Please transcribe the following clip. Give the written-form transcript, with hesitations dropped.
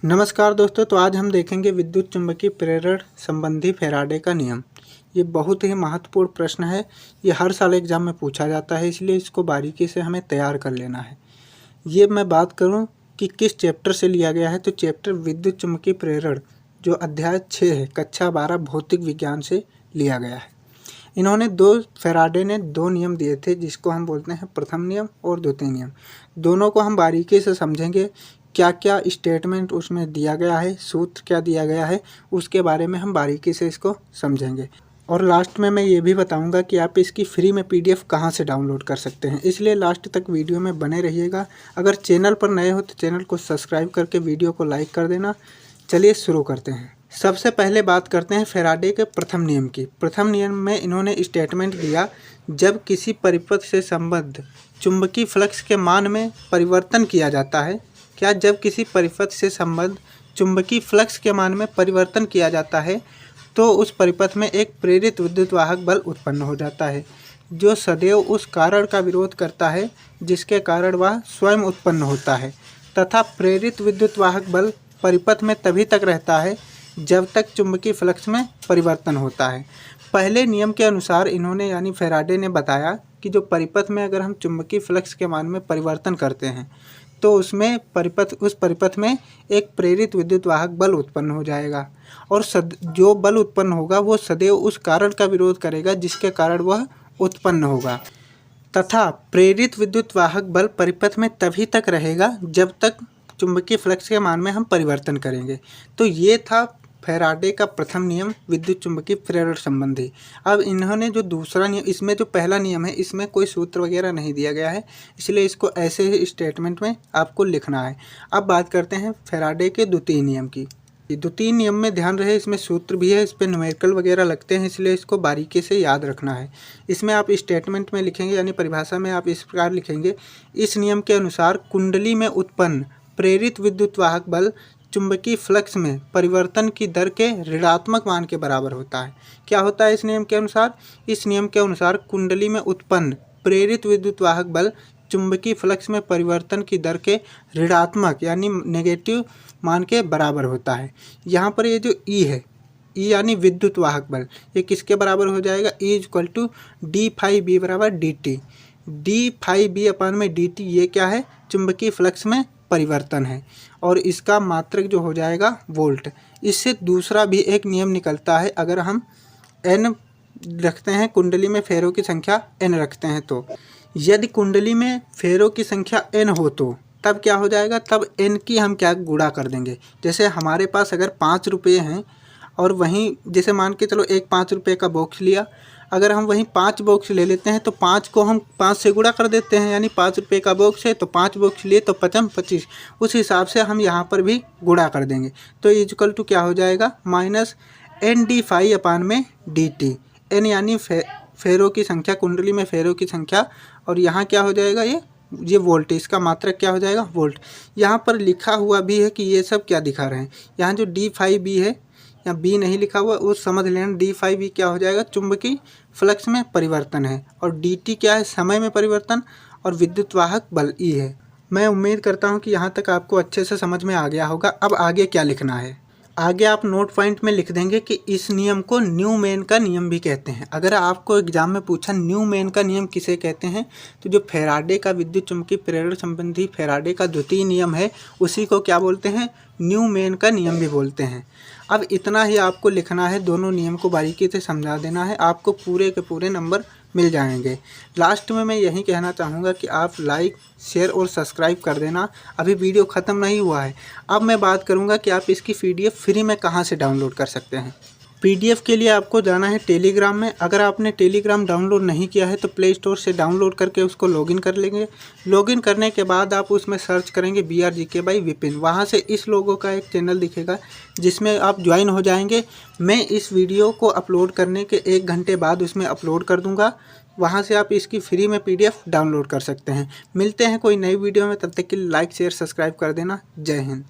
नमस्कार दोस्तों। तो आज हम देखेंगे विद्युत चुम्बकीय प्रेरण संबंधी फैराडे का नियम। ये बहुत ही महत्वपूर्ण प्रश्न है। ये हर साल एग्जाम में पूछा जाता है, इसलिए इसको बारीकी से हमें तैयार कर लेना है। ये मैं बात करूं कि किस चैप्टर से लिया गया है, तो चैप्टर विद्युत चुम्बकीय प्रेरण जो अध्याय 6 है, कक्षा 12 भौतिक विज्ञान से लिया गया है। इन्होंने फैराडे ने दो नियम दिए थे, जिसको हम बोलते हैं प्रथम नियम और द्वितीय नियम। दोनों को हम बारीकी से समझेंगे। क्या क्या स्टेटमेंट उसमें दिया गया है, सूत्र क्या दिया गया है, उसके बारे में हम बारीकी से इसको समझेंगे। और लास्ट में मैं ये भी बताऊंगा कि आप इसकी फ्री में पीडीएफ कहाँ से डाउनलोड कर सकते हैं, इसलिए लास्ट तक वीडियो में बने रहिएगा। अगर चैनल पर नए हो तो चैनल को सब्सक्राइब करके वीडियो को लाइक कर देना। चलिए शुरू करते हैं। सबसे पहले बात करते हैं फैराडे के प्रथम नियम की। प्रथम नियम में इन्होंने स्टेटमेंट दिया, जब किसी परिपथ से संबद्ध चुंबकीय फ्लक्स के मान में परिवर्तन किया जाता है। क्या? जब किसी परिपथ से संबद्ध चुंबकीय फ्लक्स के मान में परिवर्तन किया जाता है तो उस परिपथ में एक प्रेरित विद्युतवाहक बल उत्पन्न हो जाता है, जो सदैव उस कारण का विरोध करता है जिसके कारण वह स्वयं उत्पन्न होता है, तथा प्रेरित विद्युतवाहक बल परिपथ में तभी तक रहता है जब तक चुंबकीय फ्लक्स में परिवर्तन होता है। पहले नियम के अनुसार इन्होंने यानी फैराडे ने बताया कि जो परिपथ में अगर हम चुंबकीय फ्लक्स के मान में परिवर्तन करते हैं तो उस परिपथ में एक प्रेरित विद्युतवाहक बल उत्पन्न हो जाएगा, और जो बल उत्पन्न होगा वो सदैव उस कारण का विरोध करेगा जिसके कारण वह उत्पन्न होगा, तथा प्रेरित विद्युतवाहक बल परिपथ में तभी तक रहेगा जब तक चुंबकीय फ्लक्स के मान में हम परिवर्तन करेंगे। तो ये था फैराडे का प्रथम नियम विद्युत चुम्बकीय प्रेरण संबंधी। अब इन्होंने जो दूसरा नियम, इसमें जो पहला नियम है इसमें कोई सूत्र वगैरह नहीं दिया गया है, इसलिए इसको ऐसे ही स्टेटमेंट में आपको लिखना है। अब बात करते हैं फैराडे के द्वितीय नियम की। द्वितीय नियम में ध्यान रहे, इसमें सूत्र भी है, इस पर न्यूमेरिकल वगैरह लगते हैं, इसलिए इसको बारीकी से याद रखना है। इसमें आप स्टेटमेंट में लिखेंगे यानी परिभाषा में आप इस प्रकार लिखेंगे, इस नियम के अनुसार कुंडली में उत्पन्न प्रेरित विद्युतवाहक बल चुंबकीय फ्लक्स में परिवर्तन की दर के ऋणात्मक मान के बराबर होता है। क्या होता है इस नियम के अनुसार? इस नियम के अनुसार कुंडली में उत्पन्न प्रेरित विद्युतवाहक बल चुंबकीय फ्लक्स में परिवर्तन की दर के ऋणात्मक यानी नेगेटिव मान के बराबर होता है। यहाँ पर ये जो ई है, ई यानी विद्युतवाहक बल, ये किसके बराबर हो जाएगा? E equal to D phi B बराबर D T. D phi B upon में डी टी ये क्या है? चुंबकीय फ्लक्स में परिवर्तन है, और इसका मात्रक जो हो जाएगा वोल्ट। इससे दूसरा भी एक नियम निकलता है, अगर हम n रखते हैं, कुंडली में फेरों की संख्या n रखते हैं, तो यदि कुंडली में फेरों की संख्या n हो तो तब क्या हो जाएगा? तब n की हम क्या गुणा कर देंगे। जैसे हमारे पास अगर 5 रुपये हैं और वहीं जैसे मान के चलो एक 5 रुपये का बॉक्स लिया, अगर हम वहीं 5 बॉक्स ले लेते हैं तो 5 को हम 5 से गुणा कर देते हैं, यानी 5 रुपये का बॉक्स है तो 5 बॉक्स लिए तो 5 25, उस हिसाब से हम यहाँ पर भी गुणा कर देंगे। तो इक्वल टू क्या हो जाएगा? माइनस एन डी फाई अपान में डी टी। एन यानी फेरों की संख्या, कुंडली में फेरों की संख्या, और यहाँ क्या हो जाएगा? ये वोल्ट, इसका मात्रक क्या हो जाएगा? वोल्ट। यहाँ पर लिखा हुआ भी है कि ये सब क्या दिखा रहे हैं, यहाँ जो डी फाई बी है, यहाँ बी नहीं लिखा हुआ, वो समझ लेना। डी फाई बी क्या हो जाएगा? चुंबकीय फ्लक्स में परिवर्तन है, और डी टी क्या है? समय में परिवर्तन, और विद्युतवाहक बल ई है। मैं उम्मीद करता हूँ कि यहाँ तक आपको अच्छे से समझ में आ गया होगा। अब आगे क्या लिखना है? आगे आप नोट पॉइंट में लिख देंगे कि इस नियम को न्यूमैन का नियम भी कहते हैं। अगर आपको एग्जाम में पूछा न्यूमैन का नियम किसे कहते हैं, तो जो फैराडे का विद्युत चुम्बकीय प्रेरण संबंधी फैराडे का द्वितीय नियम है, उसी को क्या बोलते हैं? न्यूमैन का नियम भी बोलते हैं। अब इतना ही आपको लिखना है, दोनों नियम को बारीकी से समझा देना है, आपको पूरे के पूरे नंबर मिल जाएंगे। लास्ट में मैं यही कहना चाहूँगा कि आप लाइक, शेयर और सब्सक्राइब कर देना। अभी वीडियो ख़त्म नहीं हुआ है। अब मैं बात करूँगा कि आप इसकी पीडीएफ फ्री में कहाँ से डाउनलोड कर सकते हैं। पीडीएफ के लिए आपको जाना है टेलीग्राम में। अगर आपने टेलीग्राम डाउनलोड नहीं किया है तो प्ले स्टोर से डाउनलोड करके उसको लॉगिन कर लेंगे। लॉगिन करने के बाद आप उसमें सर्च करेंगे BRGK बाई विपिन। वहाँ से इस लोगों का एक चैनल दिखेगा जिसमें आप ज्वाइन हो जाएंगे। मैं इस वीडियो को अपलोड करने के 1 घंटे बाद उसमें अपलोड कर दूँगा। वहाँ से आप इसकी फ्री में पीडीएफ डाउनलोड कर सकते हैं। मिलते हैं कोई नई वीडियो में, तब तक के लिए लाइक, शेयर, सब्सक्राइब कर देना। जय हिंद।